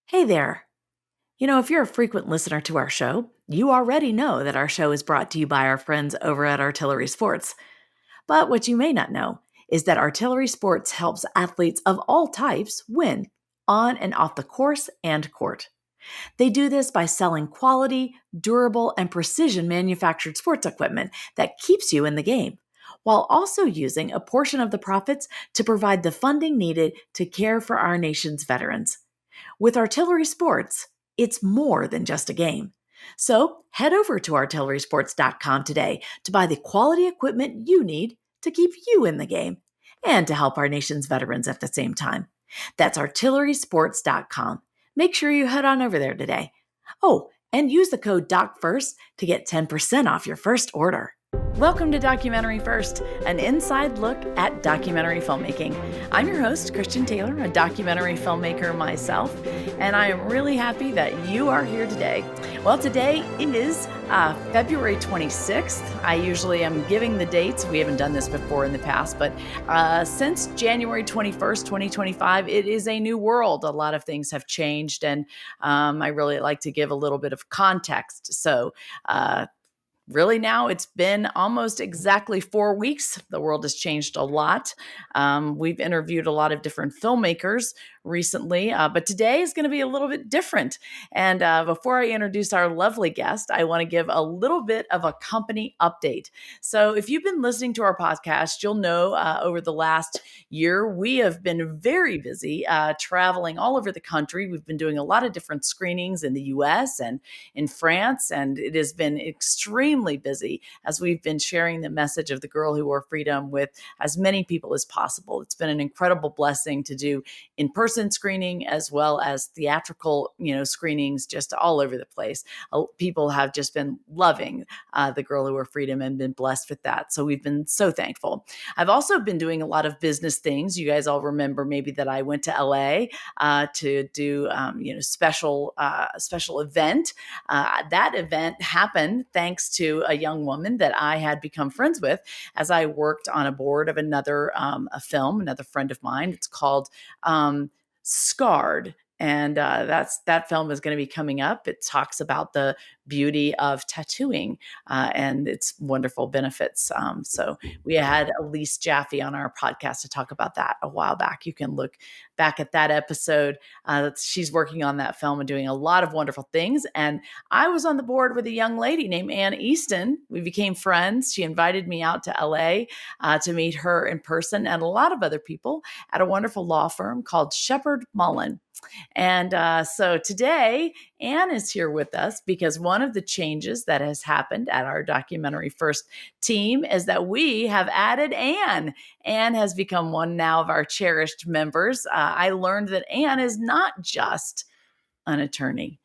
Hey there. If you're a frequent listener to our show, you already know that our show is brought to you by our friends over at Artillery Sports. But what you may not know is that Artillery Sports helps athletes of all types win on and off the course and court. They do this by selling quality, durable, and precision manufactured sports equipment that keeps you in the game, while also using a portion of the profits to provide the funding needed to care for our nation's veterans. With Artillery Sports, it's more than just a game. So head over to artillerysports.com today to buy the quality equipment you need to keep you in the game and to help our nation's veterans at the same time. That's artillerysports.com. Make sure you head on over there today. Oh, and use the code DOCFIRST to get 10% off your first order. Welcome to Documentary First, an inside look at documentary filmmaking. I'm your host, Christian Taylor, a documentary filmmaker myself, and I am really happy that you are here today. Well, today is February 26th. I usually am giving the dates. We haven't done this before in the past, but since January 21st, 2025, it is a new world. A lot of things have changed, and I really like to give a little bit of context. So, really now it's been almost exactly 4 weeks. The world has changed a lot. We've interviewed a lot of different filmmakers recently, but today is going to be a little bit different. And before I introduce our lovely guest, I want to give a little bit of a company update. So if you've been listening to our podcast, you'll know over the last year, we have been very busy traveling all over the country. We've been doing a lot of different screenings in the US and in France, and it has been extremely busy as we've been sharing the message of the girl who wore freedom with as many people as possible. It's been an incredible blessing to do in-person screening as well as theatrical, screenings just all over the place. People have just been loving the girl who wore freedom and been blessed with that. So we've been so thankful. I've also been doing a lot of business things. You guys all remember maybe that I went to LA to do, special event. That event happened thanks to a young woman that I had become friends with as I worked on a board of another another friend of mine. It's called Scarred. And that film is going to be coming up. It talks about the beauty of tattooing and its wonderful benefits. So we had Elise Jaffe on our podcast to talk about that a while back. You can look back at that episode. She's working on that film and doing a lot of wonderful things. And I was on the board with a young lady named Anne Easton. We became friends. She invited me out to LA to meet her in person and a lot of other people at a wonderful law firm called Shepherd Mullen. And so today, Anne is here with us because one of the changes that has happened at our Documentary First team is that we have added Anne. Anne has become one now of our cherished members. I learned that Anne is not just an attorney.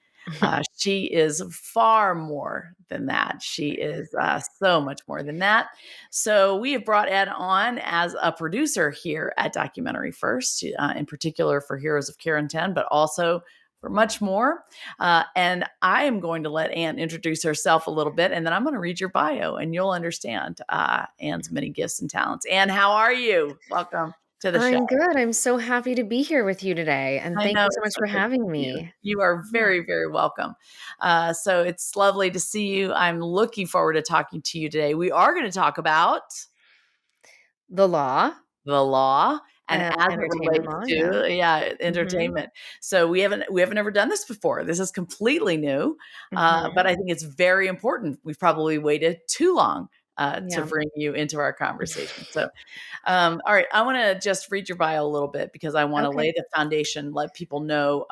She is far more than that. She is so much more than that. So we have brought Ed on as a producer here at Documentary First, in particular for Heroes of Karen 10, but also for much more. And I am going to let Anne introduce herself a little bit, and then I'm going to read your bio, and you'll understand Anne's many gifts and talents. Anne, how are you? Welcome to the show. I'm good. I'm so happy to be here with you today. And I thank know, you so much it's so for good to having see you. me. You are Yeah. very, very welcome. So it's lovely to see you. I'm looking forward to talking to you today. We are going to talk about The law, the law and as it entertainment relates law. Yeah. to hmm entertainment. So we haven't ever done this before. This is completely new, but hmm I think it's very important. We've probably waited too long to Yeah. bring you into our conversation. So all right, I want to just read your bio a little bit because I want to Okay. lay the foundation, let people know,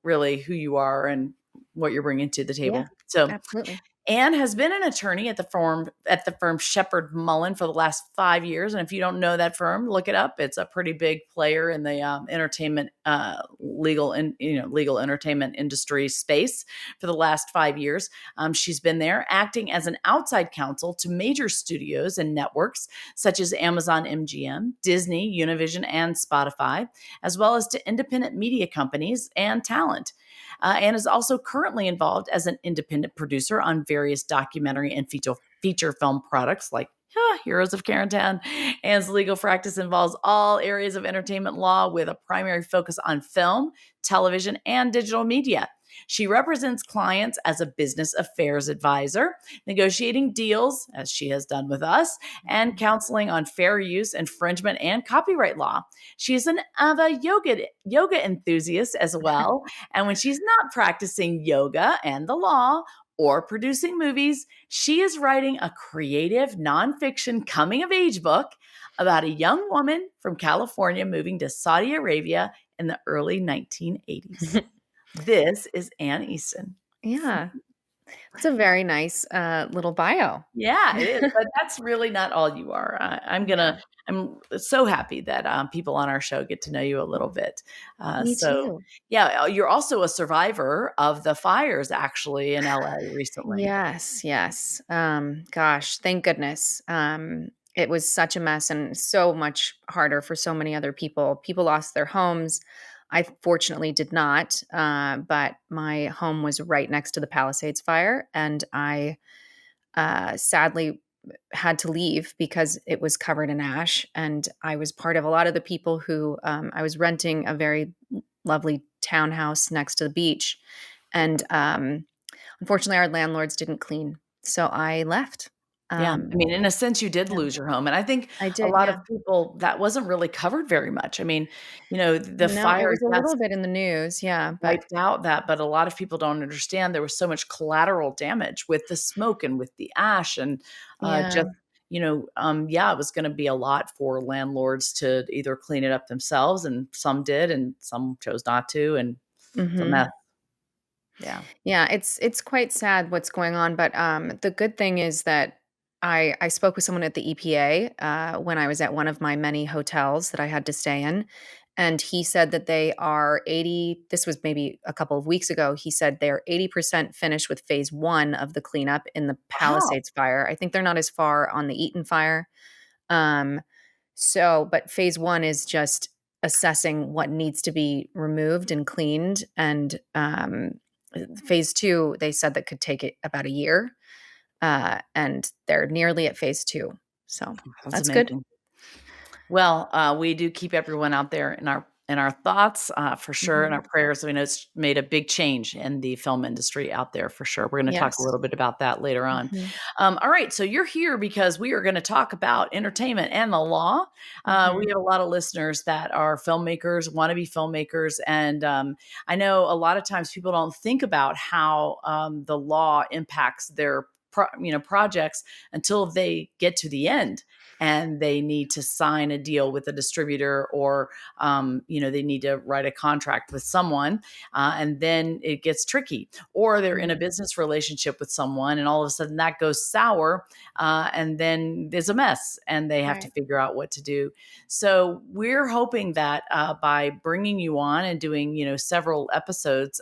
really who you are and what you're bringing to the Yeah. table. So, Absolutely. Anne has been an attorney at the firm Shepherd Mullen for the last 5 years. And if you don't know that firm, look it up. It's a pretty big player in the entertainment, legal entertainment industry space for the last 5 years. She's been there acting as an outside counsel to major studios and networks such as Amazon MGM, Disney, Univision, and Spotify, as well as to independent media companies and talent. Anne is also currently involved as an independent producer on various documentary and feature film products like Heroes of Carentan. Anne's legal practice involves all areas of entertainment law with a primary focus on film, television, and digital media. She represents clients as a business affairs advisor, negotiating deals, as she has done with us, and counseling on fair use, infringement, and copyright law. She is an avid yoga enthusiast as well. And when she's not practicing yoga and the law or producing movies, she is writing a creative nonfiction coming of age book about a young woman from California moving to Saudi Arabia in the early 1980s. This is Anne Easton. Yeah. It's a very nice, little bio. Yeah, it is, but that's really not all you are. Yeah. I'm so happy that people on our show get to know you a little bit. Me So, too. yeah, you're also a survivor of the fires actually in LA recently. Yes, yes. Gosh, thank goodness. It was such a mess and so much harder for so many other people. People lost their homes. I fortunately did not, but my home was right next to the Palisades fire, and I sadly had to leave because it was covered in ash. And I was part of a lot of the people who I was renting a very lovely townhouse next to the beach, and unfortunately, our landlords didn't clean, so I left. Yeah, I Um, mean, in a sense, you did yeah, lose your home, and I think I a did, lot of yeah. people that wasn't really covered very much. I mean, the No, it fire, was a yes, little bit in the news, yeah, but wiped out that, but a lot of people don't understand there was so much collateral damage with the smoke and with the ash and, yeah, just, yeah, it was gonna be a lot for landlords to either clean it up themselves, and some did, and some chose not to, and it's a mess. mhm. Yeah. Yeah, it's quite sad what's going on, but, the good thing is that I spoke with someone at the EPA, when I was at one of my many hotels that I had to stay in, and he said that they are 80 this was maybe a couple of weeks ago, he said they're 80% finished with phase 1 of the cleanup in the Wow. Palisades fire. I think they're not as far on the Eaton fire. Um, but phase 1 is just assessing what needs to be removed and cleaned, and, phase 2, they said that could take it about a year, and they're nearly at phase 2, so That's that's good. amazing. Well, we do keep everyone out there in our thoughts, for sure, and Mhm. our prayers. We know it's made a big change in the film industry out there for sure. We're going to talk a Yes. little bit about that later on. Mhm. All right, so you're here because we are going to talk about entertainment and the law. We Mhm. have a lot of listeners that are filmmakers, want to be filmmakers, and I know a lot of times people don't think about how the law impacts their projects until they get to the end and they need to sign a deal with a distributor or they need to write a contract with someone, and then it gets tricky, or they're in a Mhm. business relationship with someone and all of a sudden that goes sour, and then there's a mess and they have to Right. figure out what to do. So we're hoping that by bringing you on and doing several episodes,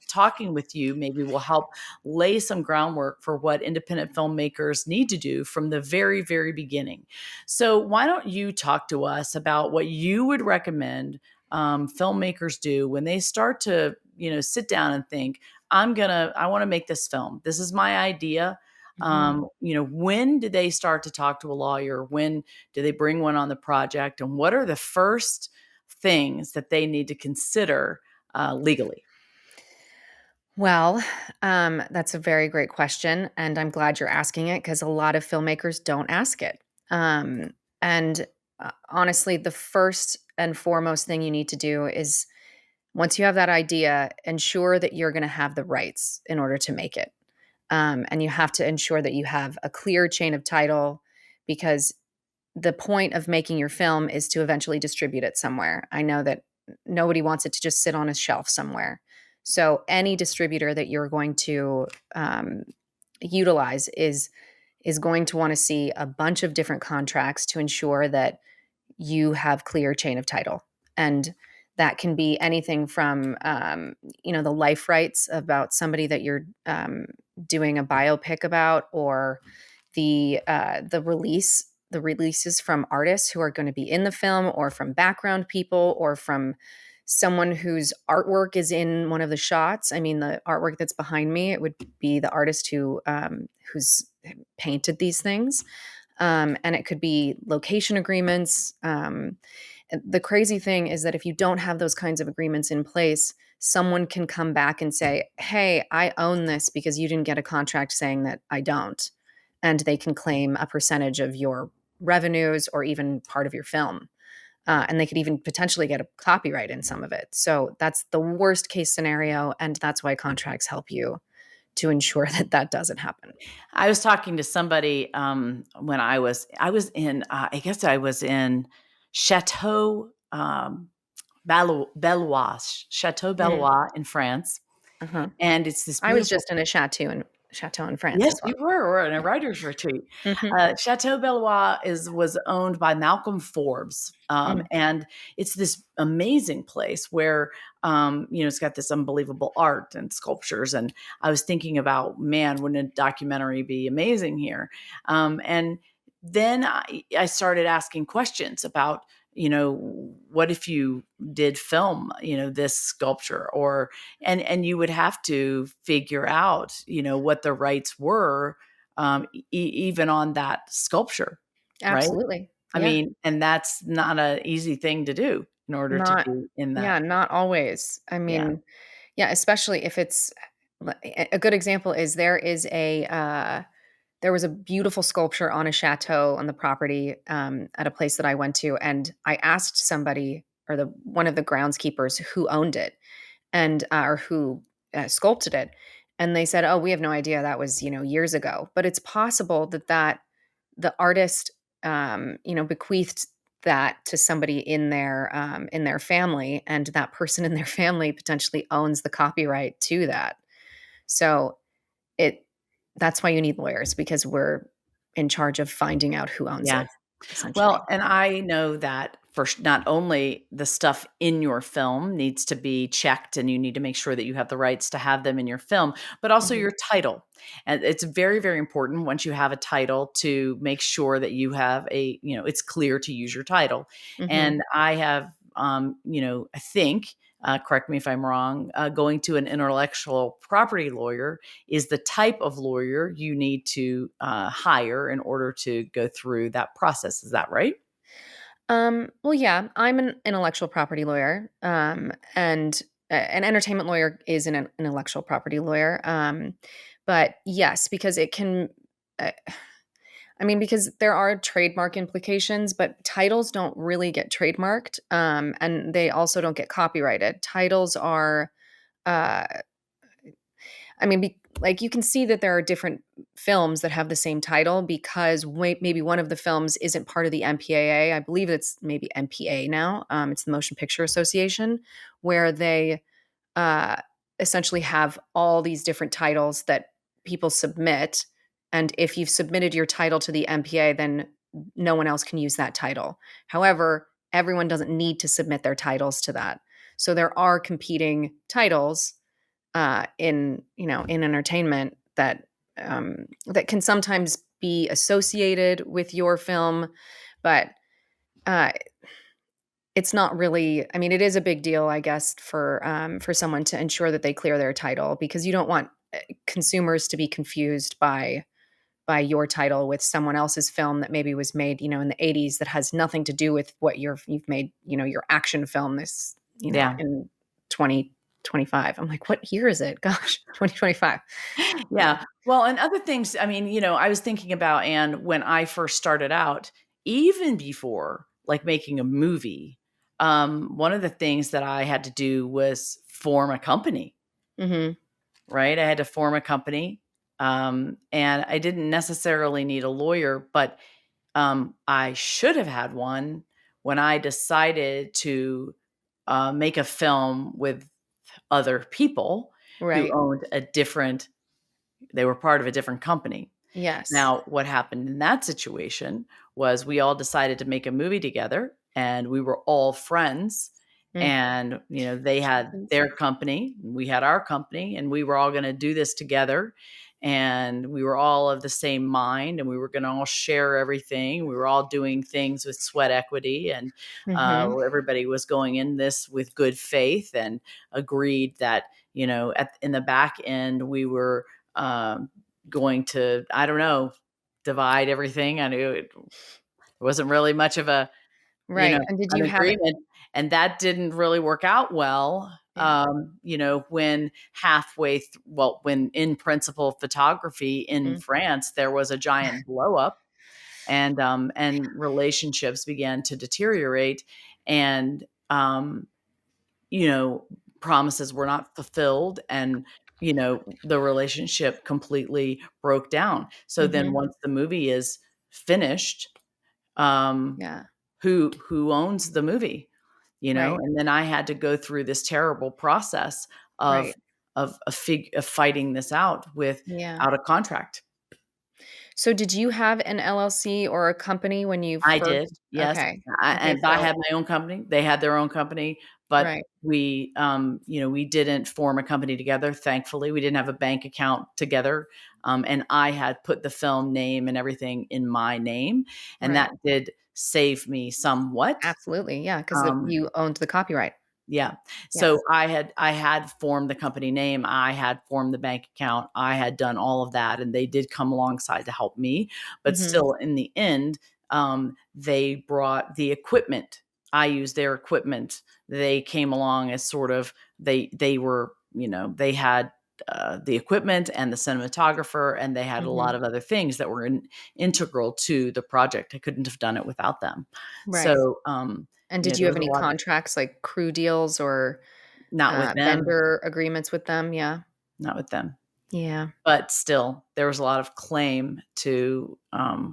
talking with you maybe will help lay some groundwork for what independent filmmakers need to do from the very, very beginning. So, why don't you talk to us about what you would recommend filmmakers do when they start to, sit down and think, I want to make this film. This is my idea. Mhm. When do they start to talk to a lawyer? When do they bring one on the project? And what are the first things that they need to consider legally? Well, that's a very great question, and I'm glad you're asking it because a lot of filmmakers don't ask it. And honestly, the first and foremost thing you need to do is once you have that idea, ensure that you're going to have the rights in order to make it. And you have to ensure that you have a clear chain of title because the point of making your film is to eventually distribute it somewhere. I know that nobody wants it to just sit on a shelf somewhere. So any distributor that you're going to utilize is going to want to see a bunch of different contracts to ensure that you have clear chain of title. And that can be anything from the life rights about somebody that you're doing a biopic about, or the releases from artists who are going to be in the film, or from background people, or from someone whose artwork is in one of the shots. I mean, the artwork that's behind me, it would be the artist who's painted these things. And it could be location agreements. The crazy thing is that if you don't have those kinds of agreements in place, someone can come back and say, "Hey, I own this because you didn't get a contract saying that I don't." And they can claim a percentage of your revenues or even part of your film. And they could even potentially get a copyright in some of it. So that's the worst case scenario. And that's why contracts help you to ensure that that doesn't happen. I was talking to somebody when I was in I guess I was in Chateau Chateau Mm, Bellois in France, uh-huh. and it's this I was beautiful. just in a chateau in France Yes, as you well. were. We're in a writer's retreat. Hmm. Chateau Bellois was owned by Malcolm Forbes, Mm, and it's this amazing place where it's got this unbelievable art and sculptures. And I was thinking about, man, wouldn't a documentary be amazing here? And then I started asking questions about, what if you did film, this sculpture, or and you would have to figure out, what the rights were, even on that sculpture, right? absolutely. I Yeah. mean, and that's not an easy thing to do in order to Not, do in that. yeah, not always. I Yeah. mean, yeah, especially if it's a good example is there was a beautiful sculpture on a chateau on the property, at a place that I went to, and I asked somebody or the one of the groundskeepers who owned it and or who sculpted it, and they said, "Oh, we have no idea. That was years ago." But it's possible that the artist bequeathed that to somebody in their family, and that person in their family potentially owns the copyright to that. So it that's why you need lawyers because we're in charge of finding out who owns Yeah. it, essentially. Well, and I know that not only the stuff in your film needs to be checked and you need to make sure that you have the rights to have them in your film, but also Mhm, your title. And it's very, very important once you have a title to make sure that you have it's clear to use your title. mhm. And I have, I think, correct me if I'm wrong, going to an intellectual property lawyer is the type of lawyer you need to hire in order to go through that process. Is that right? Well, yeah, I'm an intellectual property lawyer, and an entertainment lawyer is an intellectual property lawyer. But yes, because it can, uh, I mean, because there are trademark implications, but titles don't really get trademarked, and they also don't get copyrighted. Titles are, uh, I mean, like you can see that there are different films that have the same title because maybe one of the films isn't part of the MPAA. I believe it's maybe MPA now. It's the Motion Picture Association, where they uh, essentially have all these different titles that people submit. And if you've submitted your title to the MPA, then no one else can use that title. However, everyone doesn't need to submit their titles to that. So there are competing titles in entertainment that can sometimes be associated with your film, but uh, it's not really. I mean, it is a big deal, I guess, for someone to ensure that they clear their title because you don't want consumers to be confused by your title with someone else's film that maybe was made, in the 80s that has nothing to do with what you've made, your action film this, Yeah. in 2025. I'm like, "What year is it?" Gosh, 2025. Yeah. Yeah. Well, and other things, I mean, I was thinking about, Anne, when I first started out, even before like making a movie, one of the things that I had to do was form a company, Mhm. right? I had to form a company. And I didn't necessarily need a lawyer, but I should have had one when I decided to make a film with other people who Right. owned they were part of a different company. Yes. Now, what happened in that situation was we all decided to make a movie together and we were all friends. Mm. And, they had Jeez. their company, we had our company, and we were all going to do this together. And we were all of the same mind and we were going to all share everything. We were all doing things with sweat equity. And Mhm. everybody was going in this with good faith and agreed that, in the back end, we were going to, I don't know, divide everything. I knew it wasn't really much of a, Right, and did an you have agreement, and that didn't really work out well. yeah. When when in principal photography in Mm, France, there was a giant blow up, and relationships began to deteriorate, and you know, promises were not fulfilled, and the relationship completely broke down. So then mhm, once the movie is finished, um yeah, who owns the movie? right, And then I had to go through this terrible process of right, of fighting this out yeah. without a contract. So did you have an LLC or a company when you I did, first yes. okay, okay, I so had my own company. They had their own company, but right, we didn't form a company together, thankfully. We didn't have a bank account together, and I had put the film name and everything in my name, and right. that did save me somewhat. Absolutely, yeah, 'cause Um you owned the copyright. Yeah. So Yes. I had formed the company name, I had formed the bank account, I had done all of that, and they did come alongside to help me. But Mhm. still, in the end, they brought the equipment. I used their equipment. They came along as sort of they were, they had the equipment and the cinematographer, and they had a lot Mhm. of other things that were integral to the project. I couldn't have done it without them. Right. So, And did you there have was a any lot. contracts, like crew deals or, Not with them, vendor agreements with them? Yeah. not with them. Yeah. But still, there was a lot of claim to,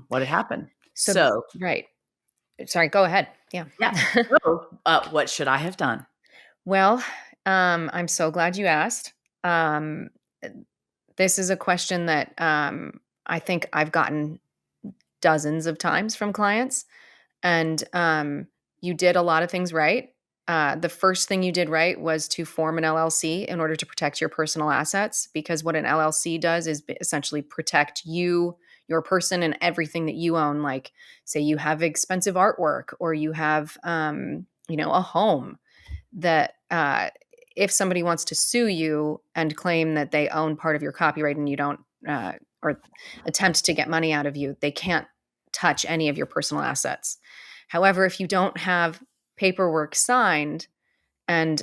what had happened. So So, right. Sorry, go ahead. Yeah. yeah. So, what should I have done? Well, I'm so glad you asked. Um, eh, this is a question that, I think I've gotten dozens of times from clients. And you did a lot of things right. The first thing you did right was to form an LLC in order to protect your personal assets, because what an LLC does is essentially protect you, your person, and everything that you own. Like, say you have expensive artwork or you have, a home that if somebody wants to sue you and claim that they own part of your copyright and you don't, or attempt to get money out of you, they can't touch any of your personal assets. However, if you don't have paperwork signed and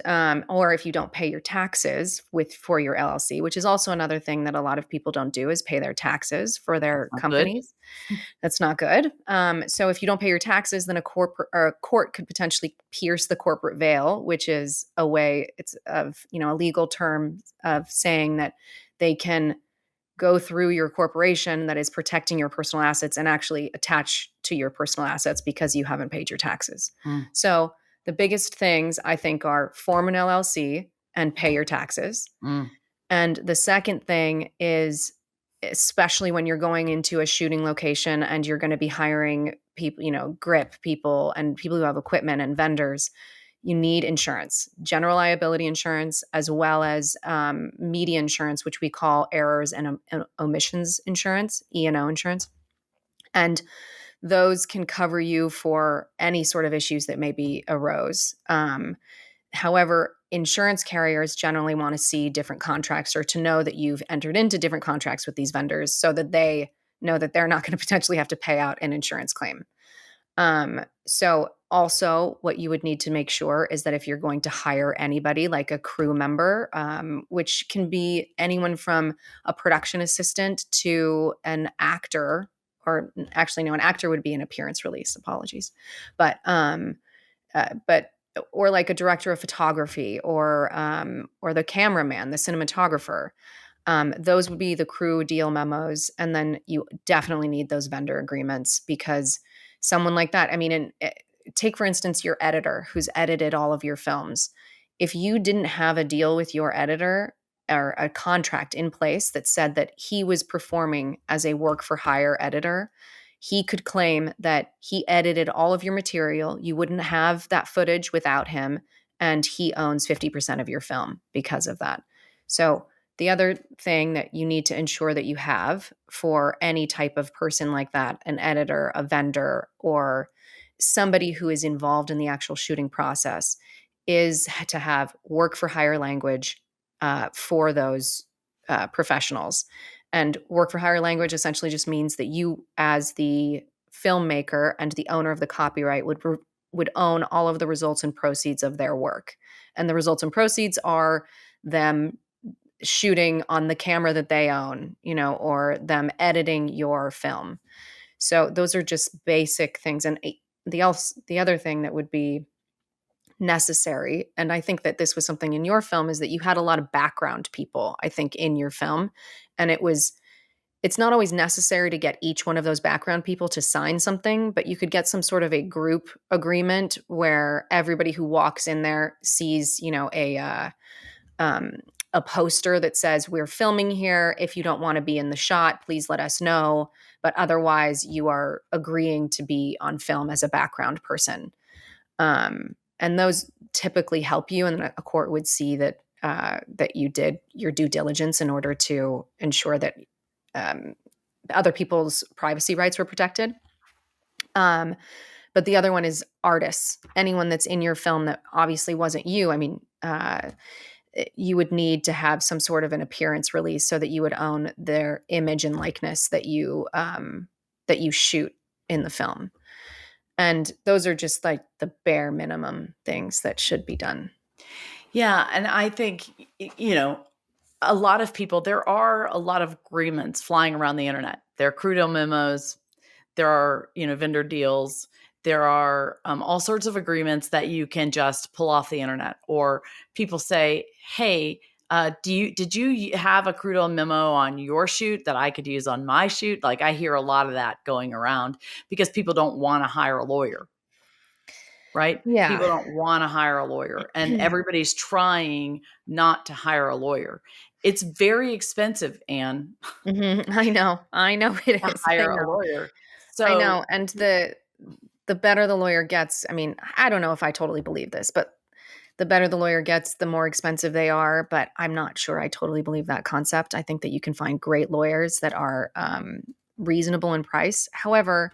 or if you don't pay your taxes with for your LLC, which is also another thing that a lot of people don't do is pay their taxes for That's their not good. companies. That's not good. So if you don't pay your taxes, then a court could potentially pierce the corporate veil, which is a way it's of a legal term of saying that they can go through your corporation that is protecting your personal assets and actually attach to your personal assets because you haven't paid your taxes. Mm, So the biggest things I think are form an LLC and pay your taxes. mm, And the second thing is, especially when you're going into a shooting location and you're going to be hiring people, grip people and people who have equipment and vendors, you need insurance, general liability insurance, as well as media insurance, which we call errors and omissions insurance, E&O insurance. And those can cover you for any sort of issues that maybe arose. However, insurance carriers generally want to see different contracts or to know that you've entered into different contracts with these vendors so that they know that they're not going to potentially have to pay out an insurance claim. So also what you would need to make sure is that if you're going to hire anybody like a crew member, which can be anyone from a production assistant to an actor, or actually no, an actor would be an appearance release. Apologies, but or like a director of photography or the cameraman, the cinematographer. Those would be the crew deal memos, and then you definitely need those vendor agreements because someone like that. I mean, take for instance your editor who's edited all of your films. If you didn't have a deal with your editor or a contract in place that said that he was performing as a work for hire editor, he could claim that he edited all of your material. You wouldn't have that footage without him, and he owns 50% of your film because of that. So, the other thing that you need to ensure that you have for any type of person like that, an editor, a vendor, or somebody who is involved in the actual shooting process, is to have work for hire language for those professionals. And work for hire language essentially just means that you, as the filmmaker and the owner of the copyright, would own all of the results and proceeds of their work. And the results and proceeds are them shooting on the camera that they own, or them editing your film. So those are just basic things. And the other thing that would be necessary, and I think that this was something in your film, is that you had a lot of background people, I think, in your film. And it's not always necessary to get each one of those background people to sign something, but you could get some sort of a group agreement where everybody who walks in there sees, um, a poster that says, "We're filming here. If you don't want to be in the shot, please let us know. But otherwise, you are agreeing to be on film as a background person." And those typically help you, and a court would see that you did your due diligence in order to ensure that um, other people's privacy rights were protected. Um, but the other one is artists. Anyone that's in your film that obviously wasn't you. I mean, you would need to have some sort of an appearance release so that you would own their image and likeness that you shoot in the film. And those are just like the bare minimum things that should be done. Yeah, and I think a lot of people, there are a lot of agreements flying around the internet. There are crew deal memos, there are, vendor deals, there are all sorts of agreements that you can just pull off the internet. Or people say, "Hey, did you have a crew deal memo on your shoot that I could use on my shoot?" Like, I hear a lot of that going around because people don't want to hire a lawyer, right? People Yeah. don't want to hire a lawyer, and everybody's trying not to hire a lawyer. It's very expensive, Anne, I know. I know it to is. I hire a know. lawyer. I So know. And the better the lawyer gets, I mean, I don't know if I totally believe this, but the better the lawyer gets, the more expensive they are. But I'm not sure I totally believe that concept. I think that you can find great lawyers that are reasonable in price. However,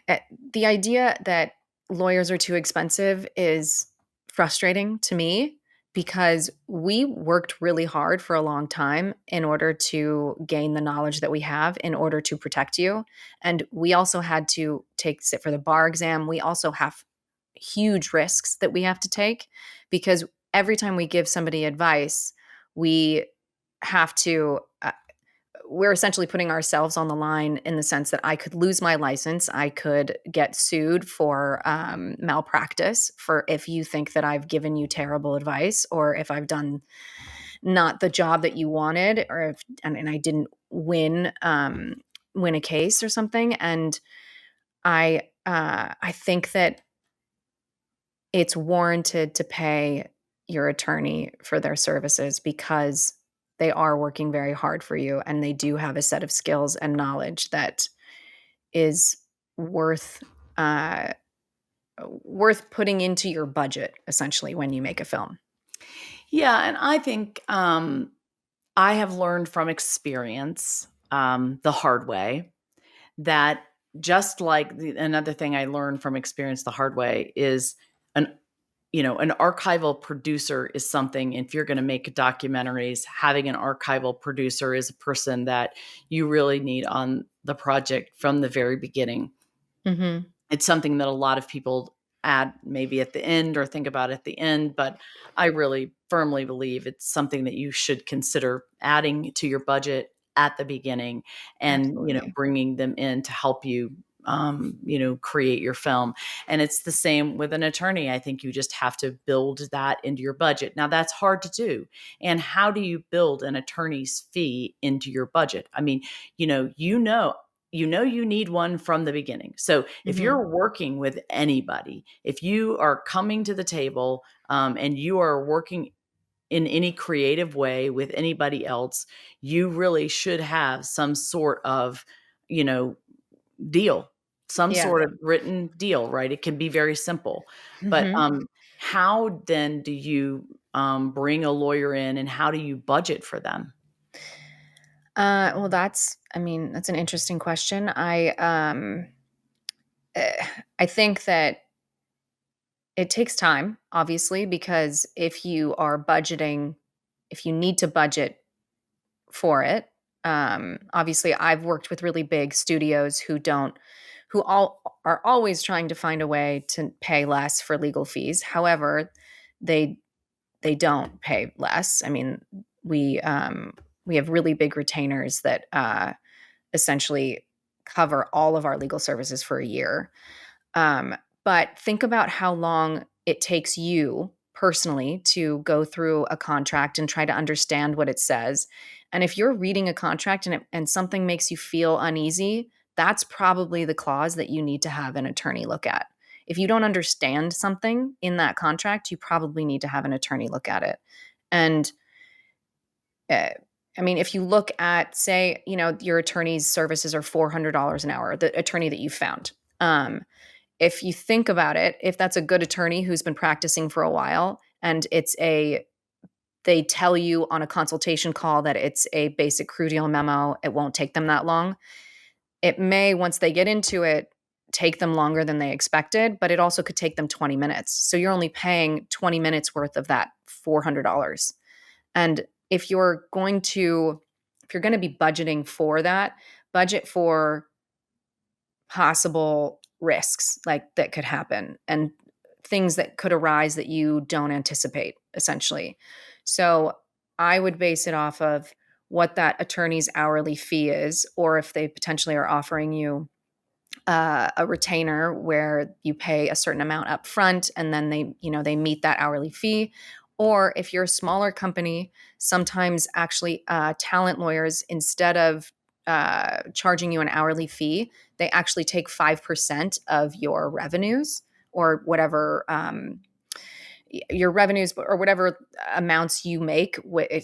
eh, the idea that lawyers are too expensive is frustrating to me because we worked really hard for a long time in order to gain the knowledge that we have in order to protect you. And we also had to sit for the bar exam. We also have huge risks that we have to take because every time we give somebody advice, we have to we're essentially putting ourselves on the line in the sense that I could lose my license. I could get sued for malpractice for if you think that I've given you terrible advice or if I've done not the job that you wanted or if and I didn't win a case or something. And I think that it's warranted to pay your attorney for their services because they are working very hard for you and they do have a set of skills and knowledge that is worth uh, worth putting into your budget essentially when you make a film. yeah, and I think I have learned from experience, the hard way, that just like another thing I learned from experience the hard way is an an archival producer is something. If you're going to make documentaries, having an archival producer is a person that you really need on the project from the very beginning. Mhm. It's something that a lot of people add maybe at the end or think about at the end, but I really firmly believe it's something that you should consider adding to your budget at the beginning and, Absolutely. bringing them in to help you, create your film. And it's the same with an attorney. I think you just have to build that into your budget. Now, that's hard to do. And how do you build an attorney's fee into your budget? I mean, you need one from the beginning. So if Mhm. you're working with anybody, if you are coming to the table and you are working in any creative way with anybody else, you really should have some sort of, you know, deal, some Yeah. sort of written deal, right? It can be very simple. But Mhm. how then do you bring a lawyer in and how do you budget for them? Well, I mean, that's an interesting question. Eh, I think that it takes time, obviously, because if you need to budget for it, Obviously, I've worked with really big studios who all are always trying to find a way to pay less for legal fees. However, they they don't pay less. I mean, we we have really big retainers that essentially cover all of our legal services for a year. But think about how long it takes you personally to go through a contract and try to understand what it says. And if you're reading a contract and something makes you feel uneasy, that's probably the clause that you need to have an attorney look at. If you don't understand something in that contract, you probably need to have an attorney look at it. And uh, I mean, if you look at, say, your attorney's services are $400 an hour, the attorney that you found. If you think about it, if that's a good attorney who's been practicing for a while and they tell you on a consultation call that it's a basic crew deal memo, it won't take them that long. It may, once they get into it, take them longer than they expected, but it also could take them 20 minutes. So you're only paying 20 minutes worth of that $400. And if you're going to be budgeting for that, budget for possible risks like that could happen and things that could arise that you don't anticipate, essentially. So I would base it off of what that attorney's hourly fee is, or if they potentially are offering you a retainer where you pay a certain amount up front and then they meet that hourly fee. Or if you're a smaller company, sometimes actually talent lawyers, instead of charging you an hourly fee, they actually take 5% of your revenues or whatever your revenues or whatever amounts you make.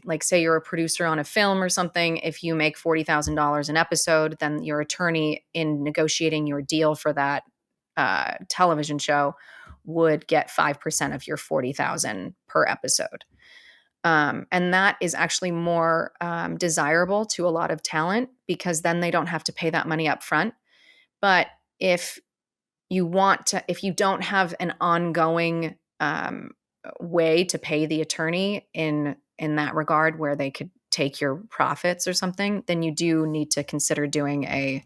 Like, say you're a producer on a film or something, if you make $40,000 an episode, then your attorney in negotiating your deal for that television show would get 5% of your 40,000 per episode. And that is actually more desirable to a lot of talent because then they don't have to pay that money up front. But if if you don't have an ongoing way to pay the attorney in that regard where they could take your profits or something, then you do need to consider doing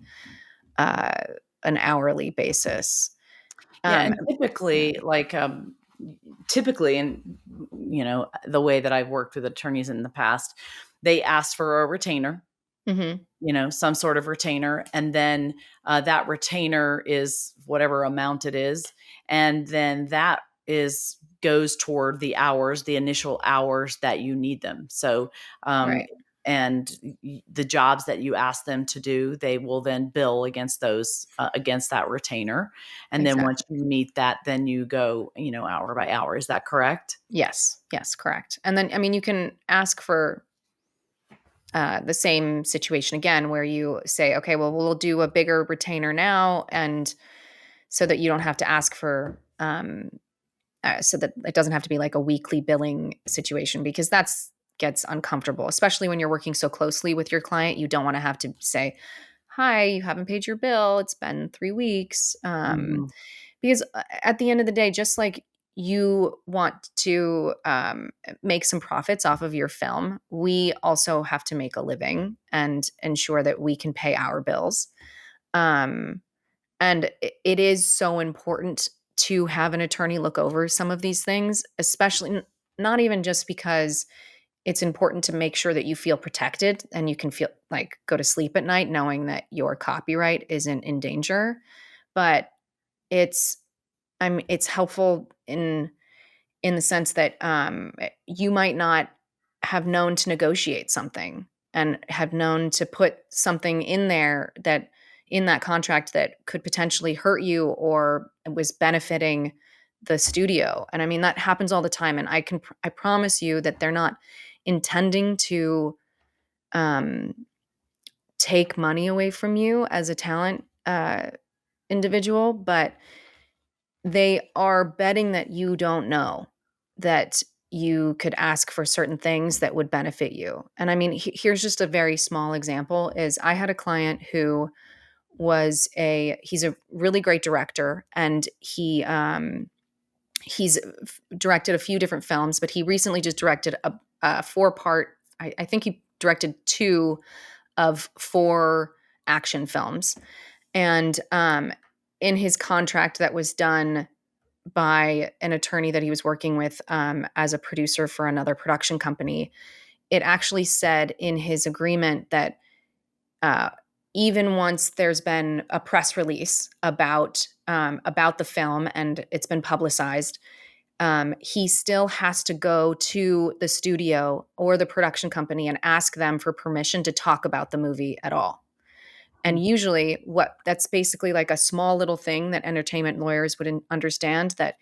uh, an hourly basis. Yeah, Um, and typically, and the way that I've worked with attorneys in the past, they ask for a retainer, mhm, some sort of retainer, and then that retainer is whatever amount it is, and then that is goes toward the initial hours that you need them. So, um, right, and the jobs that you ask them to do, they will then bill against those against that retainer, and then once exactly. you meet that, then you go, hour by hour. Is that correct? Yes, yes, correct. And then, I mean, you can ask for the same situation again, where you say, okay, well, we'll do a bigger retainer now, and so that you don't have to ask for so that it doesn't have to be like a weekly billing situation because that's gets uncomfortable, especially when you're working so closely with your client. You don't want to have to say, "Hi, you haven't paid your bill. It's been 3 weeks." Mhm. Because at the end of the day, just like you want to make some profits off of your film, we also have to make a living and ensure that we can pay our bills. Um, and it is so important to have an attorney look over some of these things, especially not even just because it's important to make sure that you feel protected and you can feel like go to sleep at night knowing that your copyright isn't in danger, but it's it's helpful in the sense that you might not have known to negotiate something and have known to put something in there that in that contract that could potentially hurt you or was benefiting the studio. And I mean that happens all the time, and I promise you that they're not intending to um, take money away from you as a talent individual, but they are betting that you don't know that you could ask for certain things that would benefit you. And I mean, here's just a very small example is I had a client who he's a really great director, and he's directed a few different films, but he recently just directed a 4-part, I think he directed two of 4 action films. And in his contract that was done by an attorney that he was working with as a producer for another production company, it actually said in his agreement that uh, even once there's been a press release about the film and it's been publicized, he still has to go to the studio or the production company and ask them for permission to talk about the movie at all. And usually, what that's basically like a small little thing that entertainment lawyers would understand, that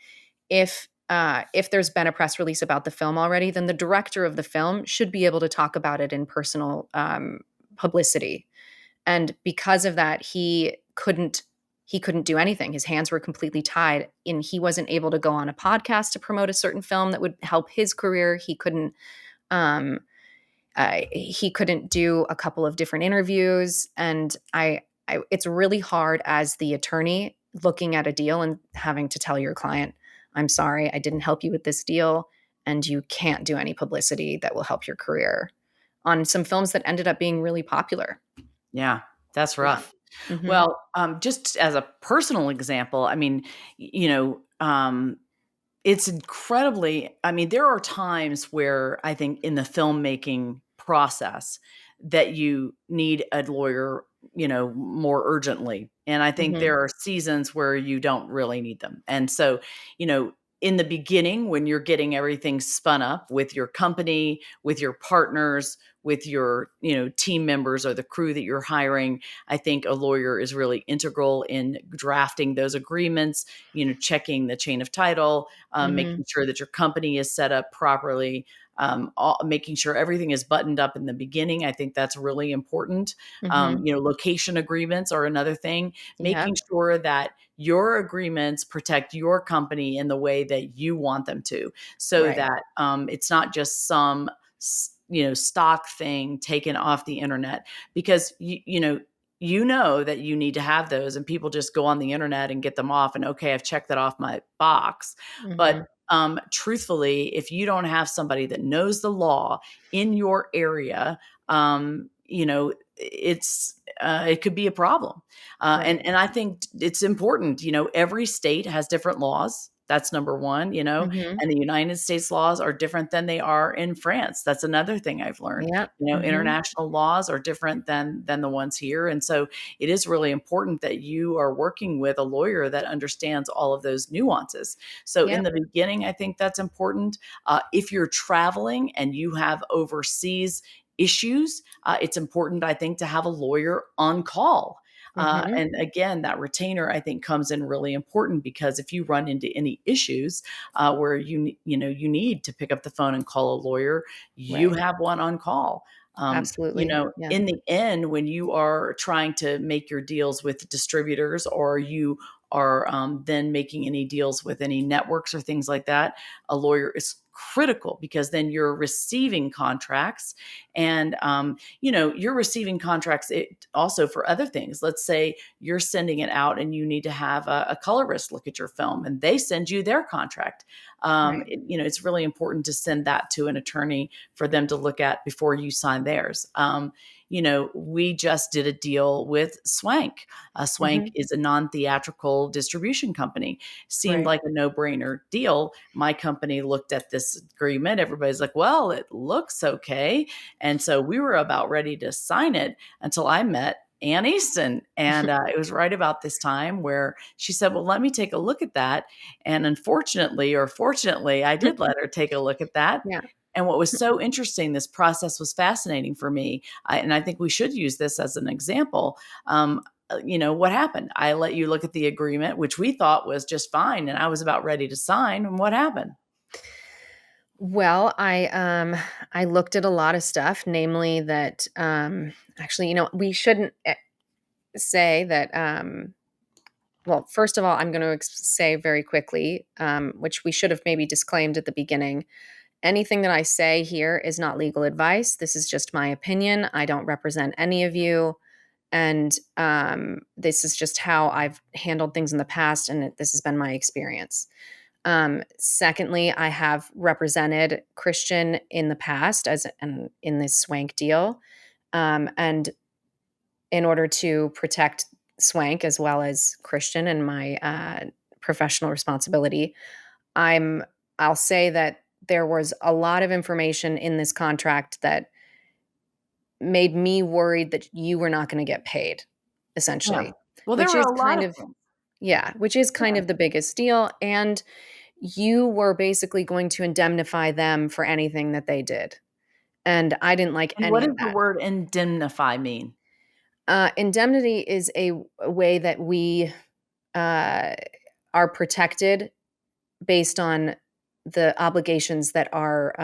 if there's been a press release about the film already, then the director of the film should be able to talk about it in personal publicity. And because of that, he couldn't do anything. His hands were completely tied, and he wasn't able to go on a podcast to promote a certain film that would help his career. Um, he couldn't do a couple of different interviews, and it's really hard as the attorney looking at a deal and having to tell your client, "I'm sorry, I didn't help you with this deal, and you can't do any publicity that will help your career," on some films that ended up being really popular. Yeah, that's Yeah. rough. Mhm. Well, just as a personal example, I mean, it's incredibly I mean, there are times where I think in the filmmaking process that you need a lawyer, more urgently. And I think Mhm. there are seasons where you don't really need them. And so, you know, in the beginning, when you're getting everything spun up with your company, with your partners, with your, team members or the crew that you're hiring, I think a lawyer is really integral in drafting those agreements, checking the chain of title, Mhm. making sure that your company is set up properly, making sure everything is buttoned up in the beginning. I think that's really important. Mhm. Location agreements are another thing, making Yep. sure that your agreements protect your company in the way that you want them to, so Right. that it's not just some stock thing taken off the internet, because you know that you need to have those, and people just go on the internet and get them off, and okay, I've checked that off my box. But Mhm. truthfully, if you don't have somebody that knows the law in your area, it could be a problem. And Right. and I think it's important. Every state has different laws. That's number one. Mhm. And the United States laws are different than they are in France. That's another thing I've learned. Yep. Mhm. International laws are different than the ones here, and so it is really important that you are working with a lawyer that understands all of those nuances. So in Yep. the beginning, I think that's important. If you're traveling and you have overseas issues, it's important, I think, to have a lawyer on call. Mhm. And again, that retainer, I think, comes in really important, because if you run into any issues where you need to pick up the phone and call a lawyer, you Right. have one on call. Absolutely. Yeah. In the end, when you are trying to make your deals with distributors, or you are then making any deals with any networks or things like that, a lawyer is critical, because then you're receiving contracts, and you're receiving contracts also for other things. Let's say you're sending it out and you need to have a colorist look at your film, and they send you their contract. Right. It's really important to send that to an attorney for them to look at before you sign theirs. We just did a deal with Swank. Swank Mhm. is a non-theatrical distribution company. Seemed Right. like a no-brainer deal. My company looked at this agreement. Everybody's like, well, it looks okay. And so we were about ready to sign it until I met Anne Easton. And it was right about this time where she said, well, let me take a look at that. And unfortunately, or fortunately, I did let her take a look at that. Yeah. And what was so interesting, this process was fascinating for me. And I think we should use this as an example. What happened? I let you look at the agreement, which we thought was just fine. And I was about ready to sign. And what happened? Well, I looked at a lot of stuff, namely that actually, we shouldn't say that well, first of all, I'm going to say very quickly, which we should have maybe disclaimed at the beginning. Anything that I say here is not legal advice. This is just my opinion. I don't represent any of you. And this is just how I've handled things in the past. And this has been my experience. Secondly, I have represented Christian in the past in this Swank deal. And in order to protect Swank as well as Christian and my professional responsibility, I'm I'll say that there was a lot of information in this contract that made me worried that you were not going to get paid, Yeah. essentially, Well, there which were is a lot kind of of things. yeah, which is kind Yeah. of the biggest deal. And you were basically going to indemnify them for anything that they did. And I didn't like And what any of does the that. word indemnify mean? Indemnity is a way that we uh, are protected based on the obligations that are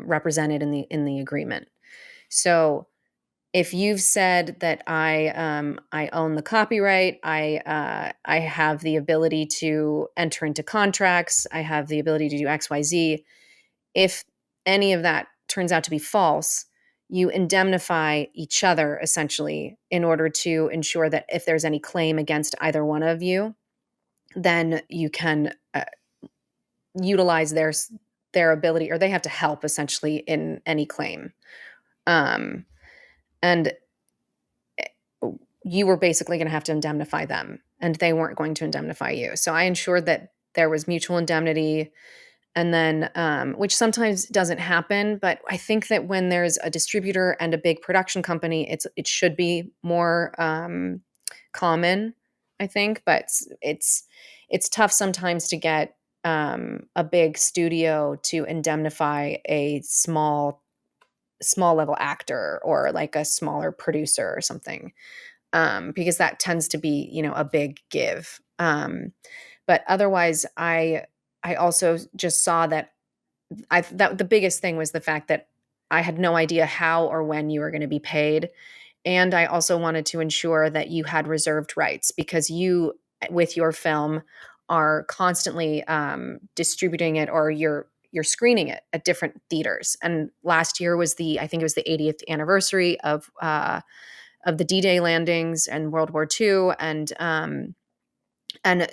represented in the agreement. So if you've said that I own the copyright, I have the ability to enter into contracts, I have the ability to do X, Y, Z. If any of that turns out to be false, you indemnify each other essentially in order to ensure that if there's any claim against either one of you, then you can utilize their ability, or they have to help essentially in any claim. Um, and you were basically going to have to indemnify them, and they weren't going to indemnify you. So I ensured that there was mutual indemnity, and then which sometimes doesn't happen, but I think that when there's a distributor and a big production company, it should be more common, I think. But it's tough sometimes to get a big studio to indemnify a small level actor or like a smaller producer or something, because that tends to be, a big give. But otherwise, I also just saw that that the biggest thing was the fact that I had no idea how or when you were going to be paid, and I also wanted to ensure that you had reserved rights because you, with your film, are constantly distributing it, or you're screening it at different theaters. And last year was I think it was the 80th anniversary of the D-Day landings and World War II, and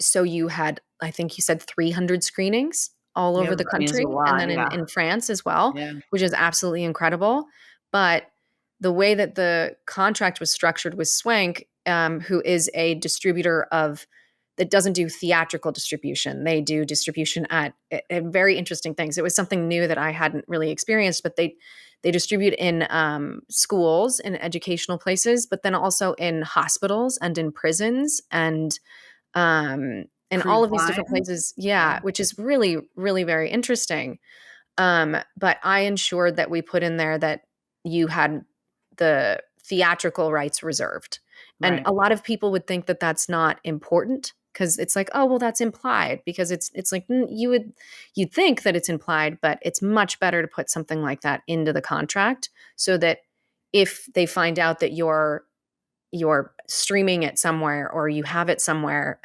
so you had, I think you said 300 screenings all Yeah, over the I mean, it's a country, and lot. then Yeah. in France as well, Yeah. which is absolutely incredible. But the way that the contract was structured with Swank, who is a distributor that doesn't do theatrical distribution. They do distribution at very interesting things. It was something new that I hadn't really experienced, but they distribute in schools and educational places, but then also in hospitals and in prisons and all Cruise of these different lines. places. Yeah. Yeah, which is really, really very interesting. But I ensured that we put in there that you had the theatrical rights reserved. And Right. a lot of people would think that that's not important because it's like, oh, well, that's implied because it's like you'd think that it's implied, but it's much better to put something like that into the contract so that if they find out that you're streaming it somewhere or you have it somewhere,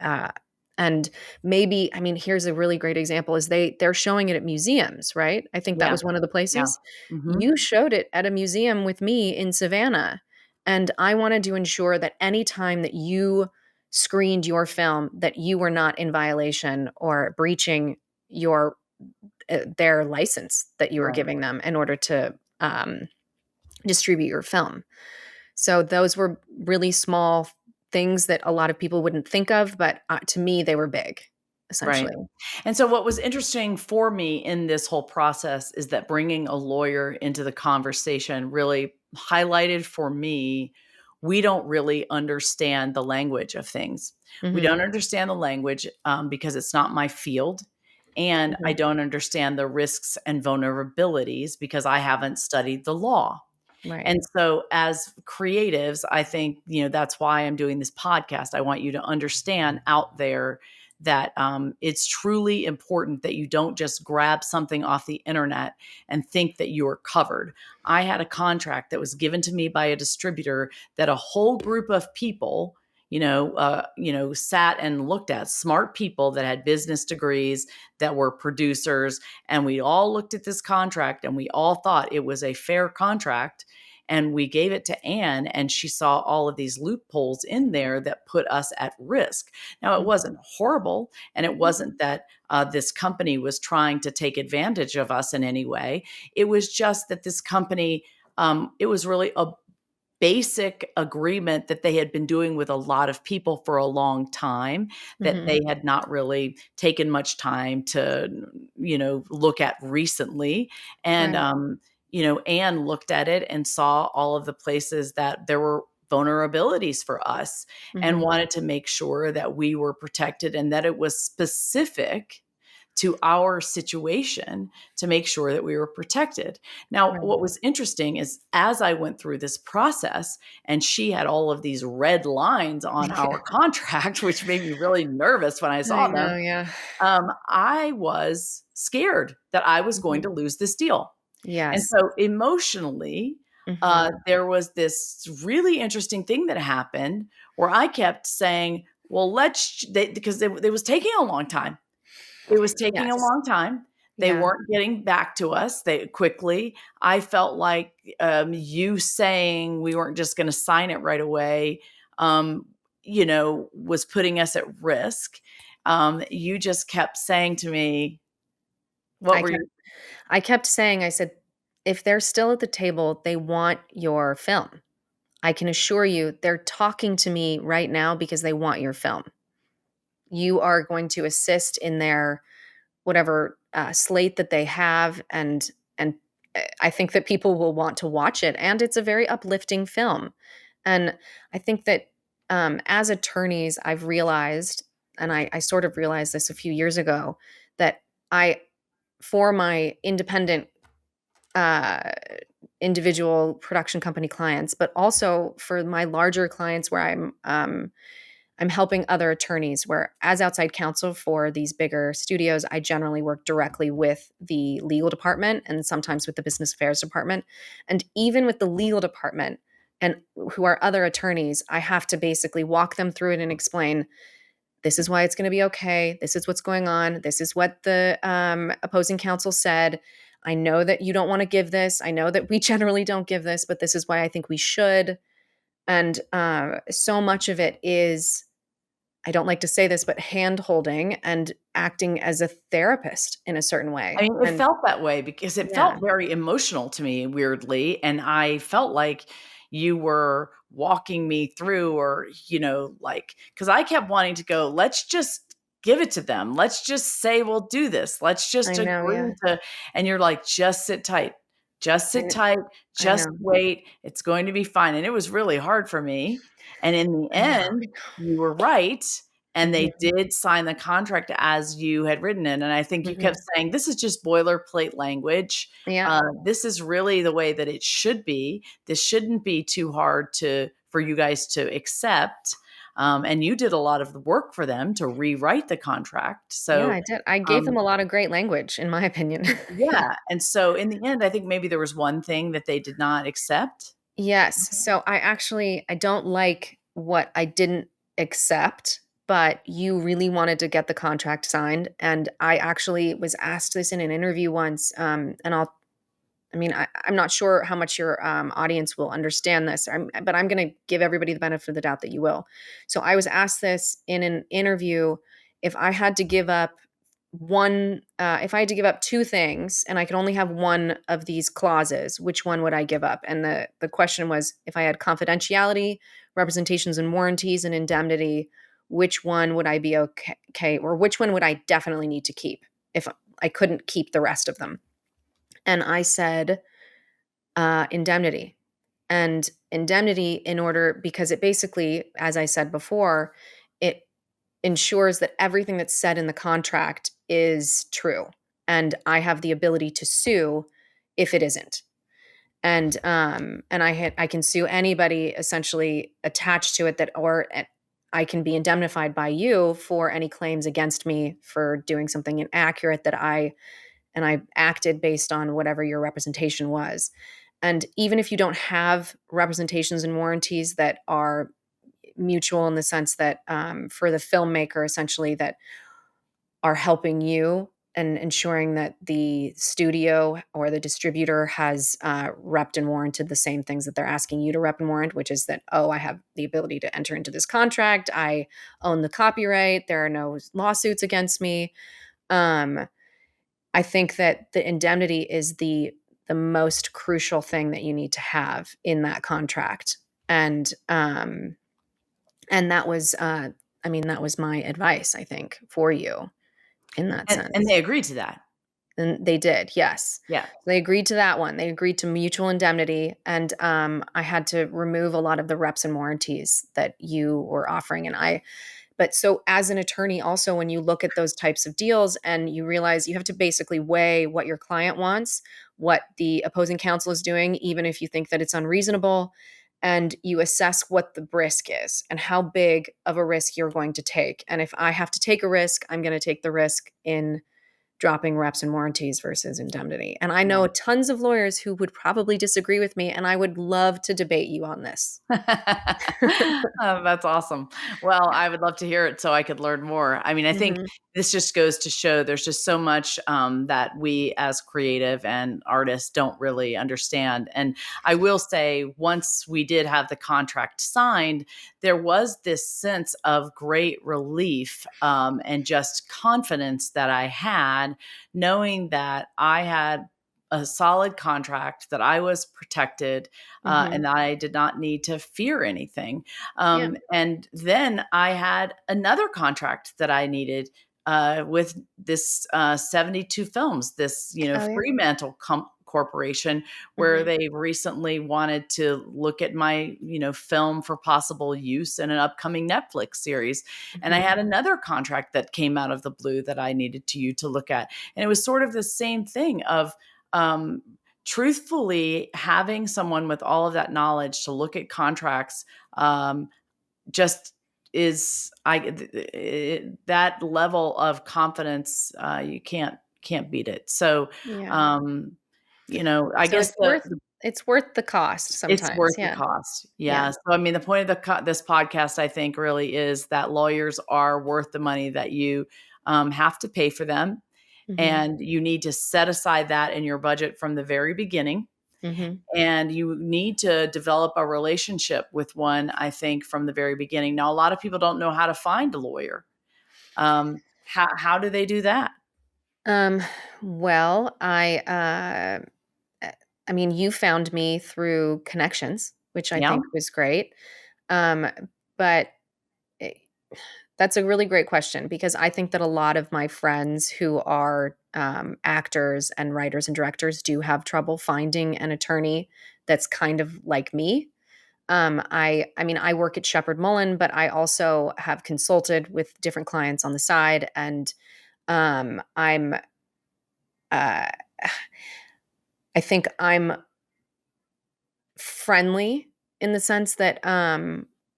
and maybe, I mean, here's a really great example is they're showing it at museums, right? I think that Yeah. was one of the Yeah. places. Mhm. You showed it at a museum with me in Savannah, and I wanted to ensure that any time that you screened your film that you were not in violation or breaching your their license that you were Right. giving them in order to distribute your film. So those were really small things that a lot of people wouldn't think of, but to me, they were big, Right. essentially. And so what was interesting for me in this whole process is that bringing a lawyer into the conversation really highlighted for me, we don't really understand the language of things. We Hmm. don't understand the language because it's not my field. And I Hmm. don't understand the risks and vulnerabilities because I haven't studied the law. Right. And so as creatives, I think, that's why I'm doing this podcast. I want you to understand out there that it's truly important that you don't just grab something off the internet and think that you're covered. I had a contract that was given to me by a distributor that a whole group of people, sat and looked at, smart people that had business degrees, that were producers, and we all looked at this contract and we all thought it was a fair contract, and we gave it to Anne, and she saw all of these loopholes in there that put us at risk. Now, it wasn't horrible, and it wasn't that this company was trying to take advantage of us in any way. It was just that this company, it was really basic agreement that they had been doing with a lot of people for a long time that Mhm. they had not really taken much time to, look at recently. And, Right. Anne looked at it and saw all of the places that there were vulnerabilities for us and Mhm. wanted to make sure that we were protected and that it was specific to our situation to make sure that we were protected. Now, Right. what was interesting is as I went through this process and she had all of these red lines on our Yeah. contract, which made me really nervous when I I saw them, know, yeah. I was scared that I was going Mhm. to lose this deal. And Yes. so emotionally, Mhm. there was this really interesting thing that happened where I kept saying, well, because it was taking a long time. It was taking a Yes. long time. They Yeah. weren't getting back to us they quickly. I felt like, you saying we weren't just gonna sign it right away, was putting us at risk. You just kept saying to me, what I were kept you I kept saying, I said, "If they're still at the table, they want your film. I can assure you they're talking to me right now because they want your film. You are going to assist in their whatever, slate that they have, and I think that people will want to watch it, and it's a very uplifting film." And I think that, as attorneys, I've realized, and I sort of realized this a few years ago, that I for my independent, uh, individual production company clients, but also for my larger clients where I'm helping other attorneys where as outside counsel for these bigger studios, I generally work directly with the legal department and sometimes with the business affairs department. And even with the legal department and who are other attorneys, I have to basically walk them through it and explain this is why it's going to be okay. This is what's going on. This is what the opposing counsel said. I know that you don't want to give this. I know that we generally don't give this, but this is why I think we should. And so much of it is, I don't like to say this, but hand holding and acting as a therapist in a certain I way. mean, it And felt that way because it yeah, felt very emotional to me weirdly, and I felt like you were walking me through or, like, because I kept wanting to go, "Let's just give it to them. Let's just say we'll do this. Let's I just know. Yeah, agree to," and you're like, "Just sit tight. Just I, sit tight. I Just know. wait. It's going to be fine." And it was really hard for me, and in the I know. end, you were right, and they Mhm, did sign the contract as you had written it, and I think you kept mhm. saying, "This is just boilerplate language. Yeah, This is really the way that it should be. This shouldn't be too hard for you guys to accept." And you did a lot of the work for them to rewrite the contract. yeah, So, I did. I gave um, them a lot of great language, in my opinion. Yeah. yeah, and so in the end, I think maybe there was one thing that they did not accept. Yes. So I don't like what I didn't accept, but you really wanted to get the contract signed. And I actually was asked this in an interview once. And I'm not sure how much your audience will understand this, but I'm going to give everybody the benefit of the doubt that you will. So I was asked this in an interview if I had to give up if I had to give up two things and I could only have one of these clauses, which one would I give up? And the question was if I had confidentiality, representations and warranties, and indemnity, which one would I be okay, or which one would I definitely need to keep if I couldn't keep the rest of them? And I said, indemnity. And indemnity, in order, because it basically, as I said before, it ensures that everything that's said in the contract is true. And I have the ability to sue if it isn't. And I can sue anybody essentially attached to it, that or I can be indemnified by you for any claims against me for doing something inaccurate that I acted based on whatever your representation was. And even if you don't have representations and warranties that are mutual in the sense that for the filmmaker, essentially, that are helping you and ensuring that the studio or the distributor has repped and warranted the same things that they're asking you to rep and warrant, which is that, oh, I have the ability to enter into this contract. I own the copyright. There are no lawsuits against me. Um, I think that the indemnity is the most crucial thing that you need to have in that contract. And, that was, I mean, that was my advice, I think, for you in that And sense. they agreed to that. And they did, yes. Yeah. They agreed to that one. They agreed to mutual indemnity, and, I had to remove a lot of the reps and warranties that you were offering, and I but so as an attorney also, when you look at those types of deals and you realize you have to basically weigh what your client wants, what the opposing counsel is doing, even if you think that it's unreasonable, and you assess what the risk is and how big of a risk you're going to take. And if I have to take a risk, I'm going to take the risk in dropping reps and warranties versus indemnity. And I Yeah. know tons of lawyers who would probably disagree with me, and I would love to debate you on this. Oh, that's awesome. Well, Yeah. I would love to hear it so I could learn more. I mean, I think Mhm. this just goes to show there's just so much that we as creative and artists don't really understand. And I will say, once we did have the contract signed, there was this sense of great relief and just confidence that I had, knowing that I had a solid contract, that I was protected, and Mhm. I did not need to fear anything. Yeah. And then I had another contract that I needed with this 72 Films, this Oh, yeah. Fremantle corporation, where Mhm. they recently wanted to look at my film for possible use in an upcoming Netflix series. And I Mhm. had another contract that came out of the blue that I needed to look at, and it was sort of the same thing of um, truthfully having someone with all of that knowledge to look at contracts just is that level of confidence, you can't beat it. So Yeah. um I So guess it's worth the cost it's sometimes, worth the yeah. cost. Yeah. Yeah. So I mean, the point of this podcast, I think, really is that lawyers are worth the money that you have to pay for them, Mhm. and you need to set aside that in your budget from the very beginning, Mhm. and you need to develop a relationship with one, I think, from the very beginning. Now, a lot of people don't know how to find a lawyer. How do they do that? Um, well, uh, I mean, you found me through connections, which I Yeah. think was great. Um, but eh, that's a really great question because I think that a lot of my friends who are, actors and writers and directors do have trouble finding an attorney that's kind of like me. I mean, I work at Shepherd Mullen, but I also have consulted with different clients on the side, and, I'm, uh I think I'm friendly in the sense that,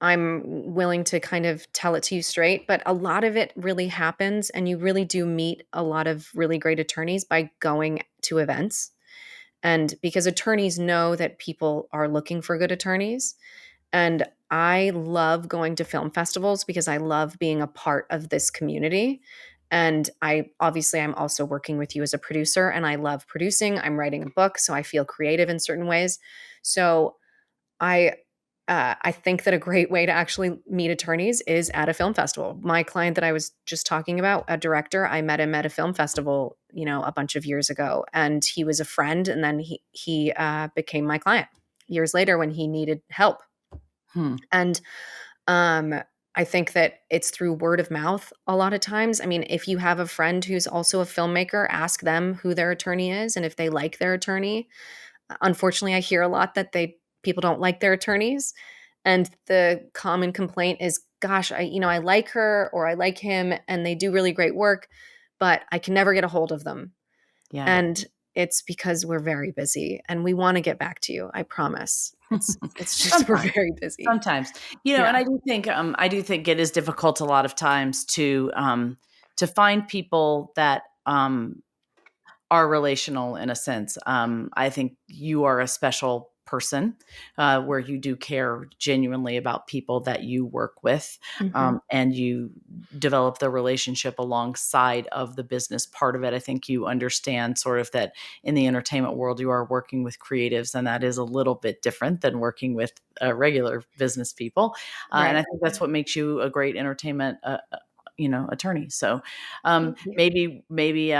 I'm willing to kind of tell it to you straight, but a lot of it really happens, and you really do meet a lot of really great attorneys by going to events, and because attorneys know that people are looking for good attorneys, and I love going to film festivals because I love being a part of this community, and I'm also working with you as a producer, and I love producing. I'm writing a book, so I feel creative in certain ways. So I I think that a great way to actually meet attorneys is at a film festival. My client that I was just talking about, a director, I met him at a film festival, a bunch of years ago, and he was a friend, and then he became my client years later when he needed help. Hmm. And um, I think that it's through word of mouth a lot of times. I mean, if you have a friend who's also a filmmaker, ask them who their attorney is and if they like their attorney. Unfortunately, I hear a lot that people don't like their attorneys, and the common complaint is, "Gosh, I like her or I like him, and they do really great work, but I can never get a hold of them." Yeah. And it's because we're very busy, and we wanna get back to you, I promise. It's just we're Sometimes. very busy. Sometimes. And Yeah. I do think it is difficult a lot of times to find people that are relational in a sense. I think you are a special person, where you do care genuinely about people that you work with, Mhm. and you develop the relationship alongside of the business part of it. I think you understand sort of that in the entertainment world, you are working with creatives, and that is a little bit different than working with regular business people. And Right. I think that's what makes you a great entertainment attorney. So Thank you. maybe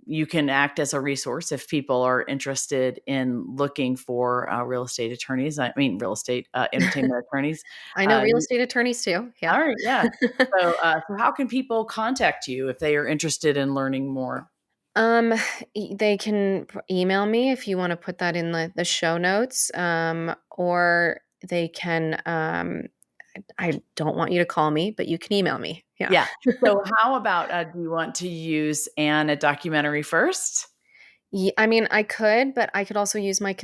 you can act as a resource if people are interested in looking for real estate attorneys. I mean, real estate entertainment attorneys. I know Uh, real estate attorneys too. Yeah. all right, yeah. So how can people contact you if they are interested in learning more? Um, they can email me if you want to put that in the show notes, or they can. I don't want you to call me, but you can email me. Yeah. Yeah. So how about do you want to use Anne at Documentary First? I mean, I could, but I could also use my Yeah.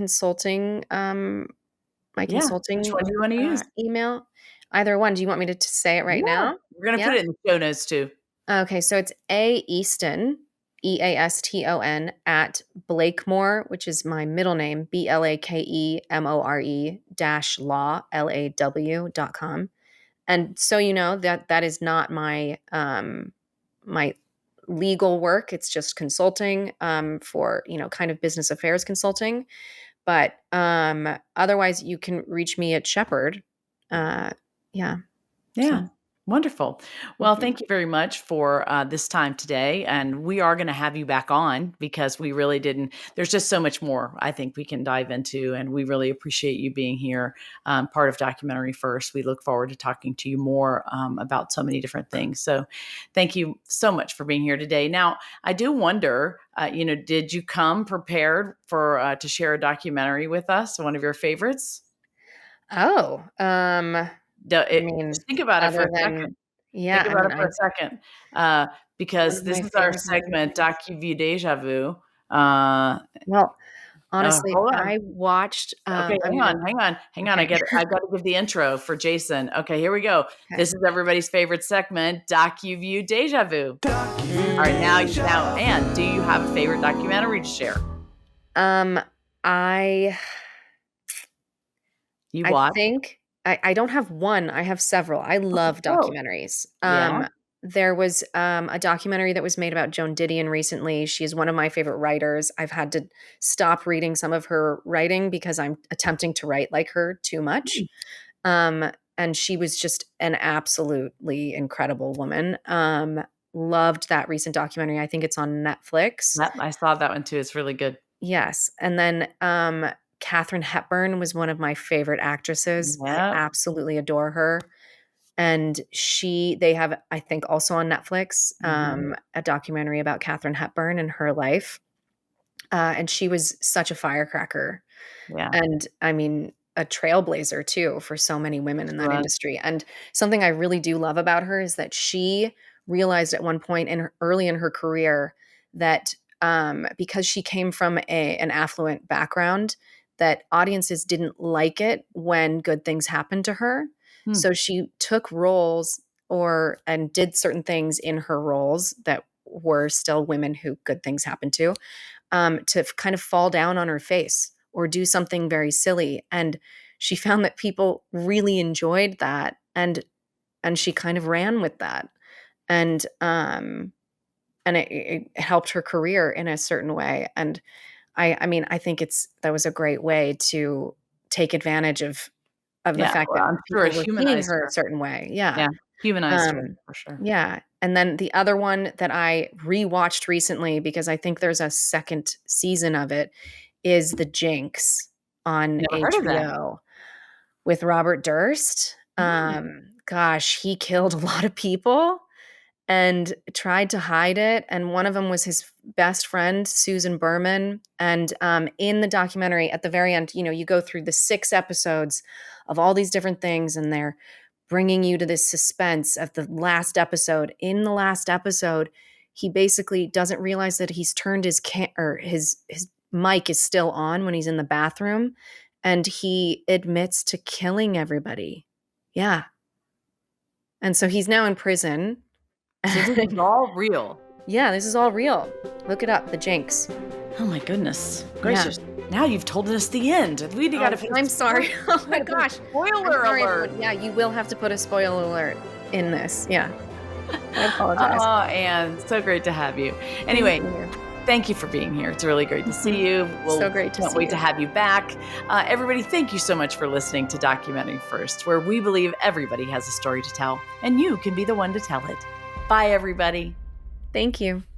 Which consulting one do you want to use? email. Either one. Do you want me to say it right Yeah. now? We're gonna Yeah. put it in the show notes too. Okay, so it's A Easton, Easton at Blakemore, which is my middle name, Blakemore dash law, LAW.com. And so you know that that is not my legal work. It's just consulting for, kind of business affairs consulting. But otherwise you can reach me at Shepherd. Uh yeah. Yeah. So Wonderful. Well, mhm. thank you very much for this time today. And we are going to have you back on because we really didn't, there's just so much more I think we can dive into. And we really appreciate you being here, part of Documentary First. We look forward to talking to you more about so many different things. So thank you so much for being here today. Now, I do wonder, did you come prepared for to share a documentary with us, one of your favorites? Oh, I mean, Just think about it for other a than second. yeah, Think I about mean, it for I a second, uh, one because of this my is our favorite segment, documentaries. Docu Deja Vu. Uh, Well, honestly, Hold on. I watched, Okay, I hang mean, on, hang on, hang on. okay, I gotta give the intro for Jason. Okay, here we go. okay. This is everybody's favorite segment, DocuView Deja Vu. All right, now, Mm, Anne, do you have a favorite documentary to share? um, I You I watch? think I don't have one, I have several. I love Oh, documentaries. yeah? There was, a documentary that was made about Joan Didion recently. She is one of my favorite writers. I've had to stop reading some of her writing because I'm attempting to write like her too much. Hmm, And she was just an absolutely incredible woman. Loved that recent documentary. I think it's on Netflix. yep, I saw that one too. It's really good. Yes, and then, Katharine Hepburn was one of my favorite actresses. I Yep. absolutely adore her, and they have, I think, also on Netflix, Mhm. a documentary about Katharine Hepburn and her life, and she was such a firecracker, Yeah, and, I mean, a trailblazer too for so many women in she that was. industry, and something I really do love about her is that she realized at one point early in her career that, because she came from an affluent background, that audiences didn't like it when good things happened to her. Hmm, So she took roles and did certain things in her roles that were still women who good things happened to kind of fall down on her face or do something very silly. And she found that people really enjoyed that, and she kind of ran with that. And it helped her career in a certain way. And I mean, I think that was a great way to take advantage of the yeah, fact well, that I'm sure people it were seeing humanized her a her. certain way. Yeah. Yeah, humanized her Um, for sure. yeah, and then the other one that I rewatched recently because I think there's a second season of it is The Jinx on Never heard of that. HBO with Robert Durst. Mm, Gosh, he killed a lot of people and tried to hide it, and one of them was his best friend, Susan Berman, and, in the documentary, at the very end, you go through the 6 episodes of all these different things, and they're bringing you to this suspense of the last episode. In the last episode, he basically doesn't realize that he's turned his mic is still on when he's in the bathroom, and he admits to killing everybody. Yeah, and so he's now in prison. so this is all real. Yeah, this is all real. Look it up, The Jinx. Oh my goodness Yeah. gracious. Now you've told us the end. We gotta Oh, put a I'm sorry. Oh we my gotta put a gosh. I'm spoiler sorry, alert. everyone. Yeah, you will have to put a spoiler alert in this. Yeah. I apologize. Oh, and so great to have you. Thank Anyway, you. thank you for being here. It's really great to Mhm. see you. So We'll great to can't see wait to you. have you back. Everybody, thank you so much for listening to Documentary First, where we believe everybody has a story to tell, and you can be the one to tell it. Bye, everybody. Thank you.